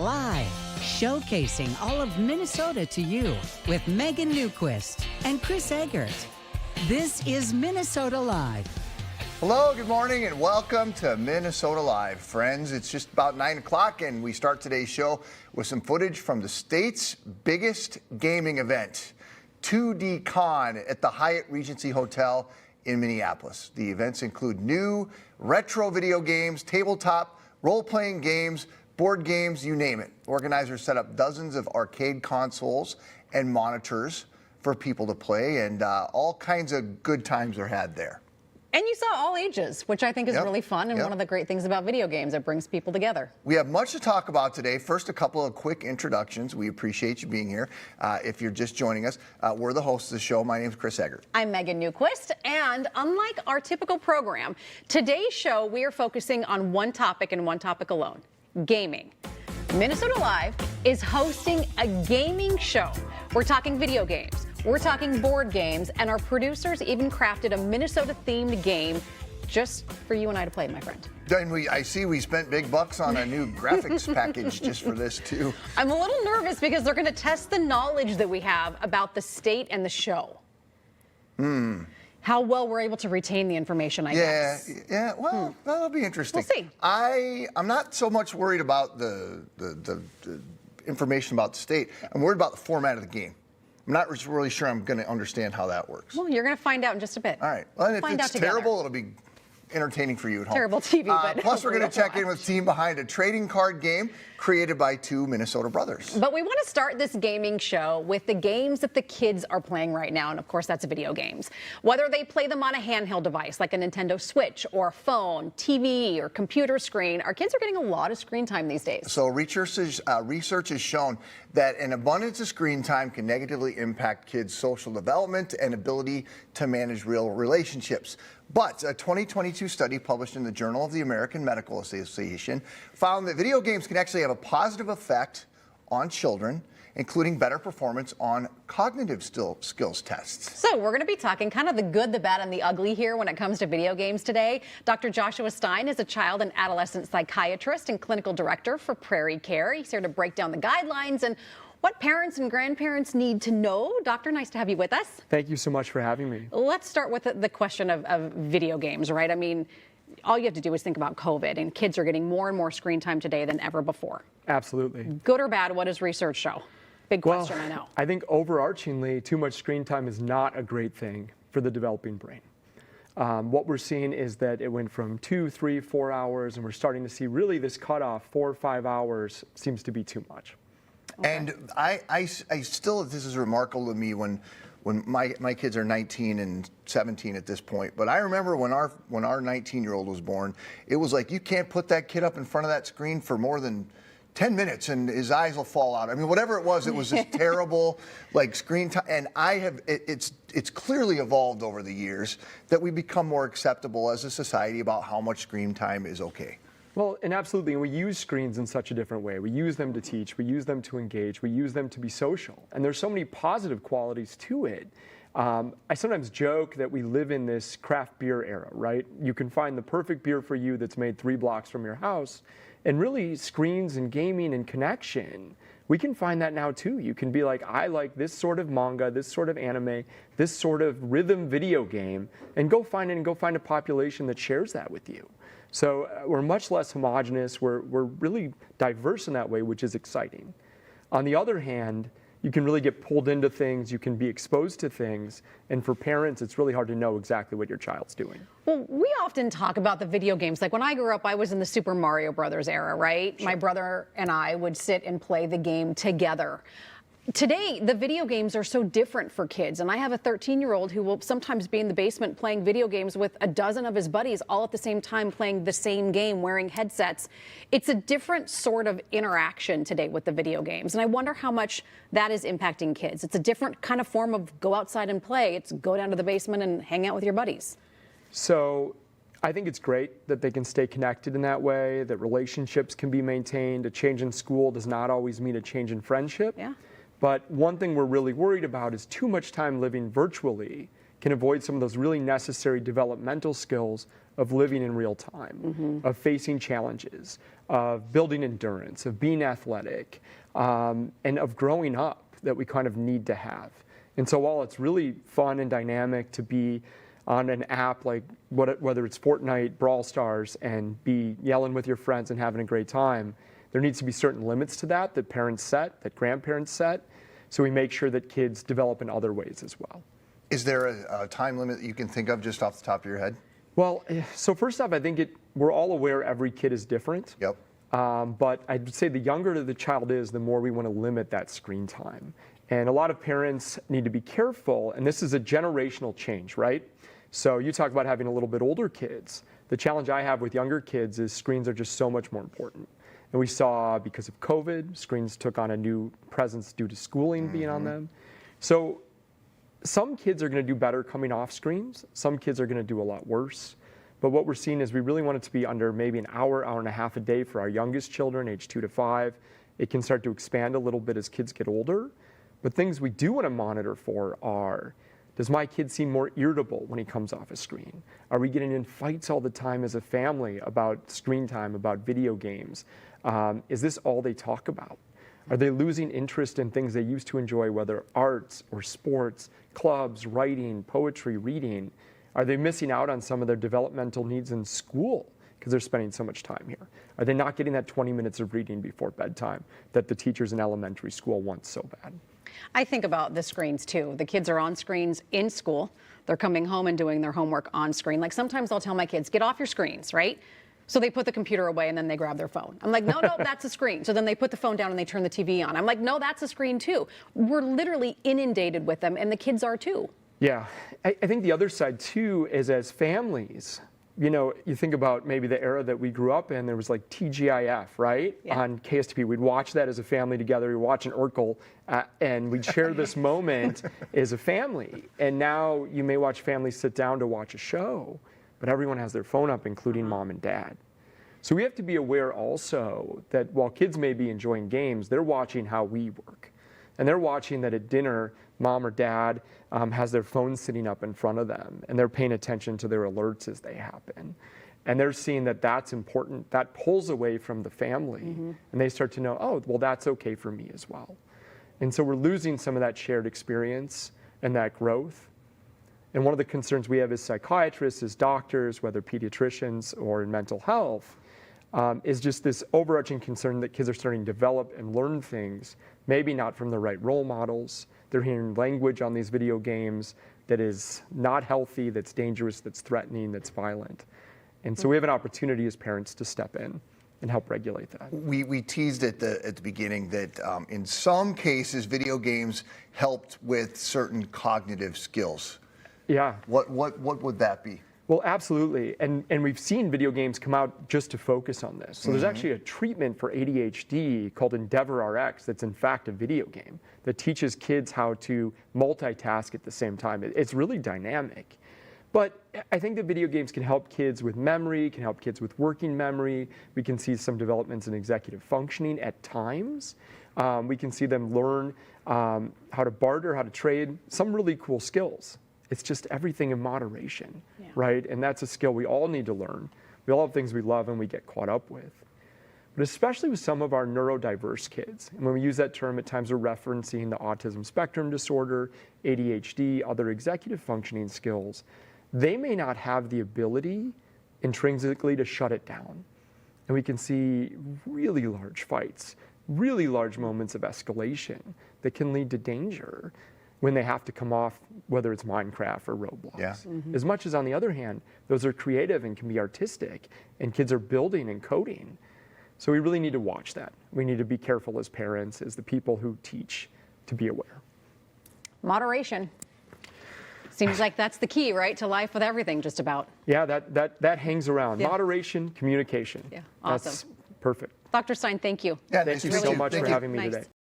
Live, showcasing all of Minnesota to you with Megan Newquist and Chris Eggert. This is Minnesota Live. Hello, good morning, and welcome to Minnesota Live. Friends, it's just about 9 o'clock, and we start today's show with some footage from the state's biggest gaming event, 2D Con at the Hyatt Regency Hotel in Minneapolis. The events include new retro video games, tabletop, role-playing games, board games, you name it. Organizers set up dozens of arcade consoles and monitors for people to play, and all kinds of good times are had there. And you saw all ages, which I think is really fun and one of the great things about video games. It brings people together. We have much to talk about today. First, a couple of quick introductions. We appreciate you being here. If you're just joining us, we're the hosts of the show. My name is Chris Eggert. I'm Megan Newquist, and unlike our typical program, today's show we are focusing on one topic and one topic alone: gaming. Minnesota Live is hosting a gaming show. We're talking video games. We're talking board games, and our producers even crafted a Minnesota-themed game just for you and I to play, my friend. And I see we spent big bucks on a new graphics package just for this, too. I'm a little nervous because they're going to test the knowledge that we have about the state and the show. How well we're able to retain the information, I guess. Yeah, well, that'll be interesting. We'll see. I'm not so much worried about the information about the state. I'm worried about the format of the game. I'm not really sure I'm going to understand how that works. Well, you're going to find out in just a bit. All right. Well, if Find it's out terrible, it'll be entertaining for you at home. Terrible TV, but plus, we're going to check in watch. with the team behind a trading card game created by two Minnesota brothers. But we want to start this gaming show with the games that the kids are playing right now, and of course that's video games. Whether they play them on a handheld device like a Nintendo Switch or a phone, TV, or computer screen, our kids are getting a lot of screen time these days. So research has shown that an abundance of screen time can negatively impact kids' social development and ability to manage real relationships. But a 2022 study published in the Journal of the American Medical Association found that video games can actually have a positive effect on children, including better performance on cognitive skills tests. So we're going to be talking kind of the good, the bad, and the ugly here when it comes to video games today. Dr. Joshua Stein is a child and adolescent psychiatrist and clinical director for Prairie Care. He's here to break down the guidelines and what parents and grandparents need to know. Doctor, nice to have you with us. Thank you so much for having me. Let's start with the question of video games, right? I mean, all you have to do is think about COVID, and kids are getting more and more screen time today than ever before. Absolutely. Good or bad, what does research show? Big question, I know. I think overarchingly, too much screen time is not a great thing for the developing brain. What we're seeing is that it went from 2, 3, 4 hours, and we're starting to see really this cutoff, 4 or 5 hours seems to be too much. Okay. And I still, this is remarkable to me when my kids are 19 and 17 at this point. But I remember when our 19-year-old was born, it was like, you can't put that kid up in front of that screen for more than 10 minutes and his eyes will fall out. I mean, whatever it was this terrible like screen time. And it's clearly evolved over the years that we become more acceptable as a society about how much screen time is okay. Well, and absolutely, and we use screens in such a different way. We use them to teach, we use them to engage, we use them to be social. And there's so many positive qualities to it. I sometimes joke that we live in this craft beer era, right? You can find the perfect beer for you that's made 3 blocks from your house. And really, screens and gaming and connection, we can find that now too. You can be like, I like this sort of manga, this sort of anime, this sort of rhythm video game, and go find a population that shares that with you. So we're much less homogenous. We're really diverse in that way, which is exciting. On the other hand, you can really get pulled into things. You can be exposed to things. And for parents, it's really hard to know exactly what your child's doing. Well, we often talk about the video games. Like when I grew up, I was in the Super Mario Brothers era, right? Sure. My brother and I would sit and play the game together. Today, the video games are so different for kids, and I have a 13-year-old who will sometimes be in the basement playing video games with a dozen of his buddies all at the same time playing the same game, wearing headsets. It's a different sort of interaction today with the video games, and I wonder how much that is impacting kids. It's a different kind of form of go outside and play. It's go down to the basement and hang out with your buddies. So I think it's great that they can stay connected in that way, that relationships can be maintained. A change in school does not always mean a change in friendship. Yeah. But one thing we're really worried about is too much time living virtually can avoid some of those really necessary developmental skills of living in real time, of facing challenges, of building endurance, of being athletic, and of growing up that we kind of need to have. And so while it's really fun and dynamic to be on an app like whether it's Fortnite, Brawl Stars, and be yelling with your friends and having a great time, there needs to be certain limits to that parents set, that grandparents set, so we make sure that kids develop in other ways as well. Is there a time limit that you can think of just off the top of your head? Well, so first off, I think we're all aware every kid is different. Yep. But I'd say the younger the child is, the more we want to limit that screen time. And a lot of parents need to be careful, and this is a generational change, right? So you talk about having a little bit older kids. The challenge I have with younger kids is screens are just so much more important. And we saw, because of COVID, screens took on a new presence due to schooling being on them. So some kids are going to do better coming off screens. Some kids are going to do a lot worse. But what we're seeing is we really want it to be under maybe an hour, hour and a half a day for our youngest children, age 2 to 5. It can start to expand a little bit as kids get older. But things we do want to monitor for are, does my kid seem more irritable when he comes off a screen? Are we getting in fights all the time as a family about screen time, about video games? Is this all they talk about? Are they losing interest in things they used to enjoy, whether arts or sports, clubs, writing, poetry, reading? Are they missing out on some of their developmental needs in school because they're spending so much time here? Are they not getting that 20 minutes of reading before bedtime that the teachers in elementary school want so bad? I think about the screens too. The kids are on screens in school. They're coming home and doing their homework on screen. Like sometimes I'll tell my kids, get off your screens, right? So they put the computer away and then they grab their phone. I'm like, no, that's a screen. So then they put the phone down and they turn the TV on. I'm like, no, that's a screen too. We're literally inundated with them, and the kids are too. Yeah, I think the other side too is, as families, you think about maybe the era that we grew up in, there was like TGIF, right? Yeah. On KSTP. We'd watch that as a family together. We'd watch an Urkel, and we'd share this moment as a family. And now you may watch families sit down to watch a show, but everyone has their phone up, including mom and dad. So we have to be aware also that while kids may be enjoying games, they're watching how we work. And they're watching that at dinner, mom or dad has their phone sitting up in front of them, and they're paying attention to their alerts as they happen. And they're seeing that that's important. That pulls away from the family, and they start to know, oh, well, that's okay for me as well. And so we're losing some of that shared experience and that growth. And one of the concerns we have as psychiatrists, as doctors, whether pediatricians or in mental health, is just this overarching concern that kids are starting to develop and learn things, maybe not from the right role models. They're hearing language on these video games that is not healthy, that's dangerous, that's threatening, that's violent. And so we have an opportunity as parents to step in and help regulate that. We teased at the beginning that in some cases, video games helped with certain cognitive skills. Yeah. What would that be? Well, absolutely. And we've seen video games come out just to focus on this. So there's actually a treatment for ADHD called EndeavorRx that's in fact a video game that teaches kids how to multitask at the same time. It's really dynamic. But I think that video games can help kids with memory, can help kids with working memory. We can see some developments in executive functioning at times. We can see them learn how to barter, how to trade, some really cool skills. It's just everything in moderation, right? And that's a skill we all need to learn. We all have things we love and we get caught up with. But especially with some of our neurodiverse kids, and when we use that term, at times we're referencing the autism spectrum disorder, ADHD, other executive functioning skills, they may not have the ability intrinsically to shut it down. And we can see really large fights, really large moments of escalation that can lead to danger when they have to come off, whether it's Minecraft or Roblox. Yeah. As much as on the other hand, those are creative and can be artistic, and kids are building and coding. So we really need to watch that. We need to be careful as parents, as the people who teach, to be aware. Moderation. Seems like that's the key, right, to life with everything, just about. Yeah, that hangs around. Yeah. Moderation, communication. Yeah, awesome. That's perfect. Dr. Stein, thank you. Yeah, Thank you nice to so meet much Thank for you. having me Nice. today.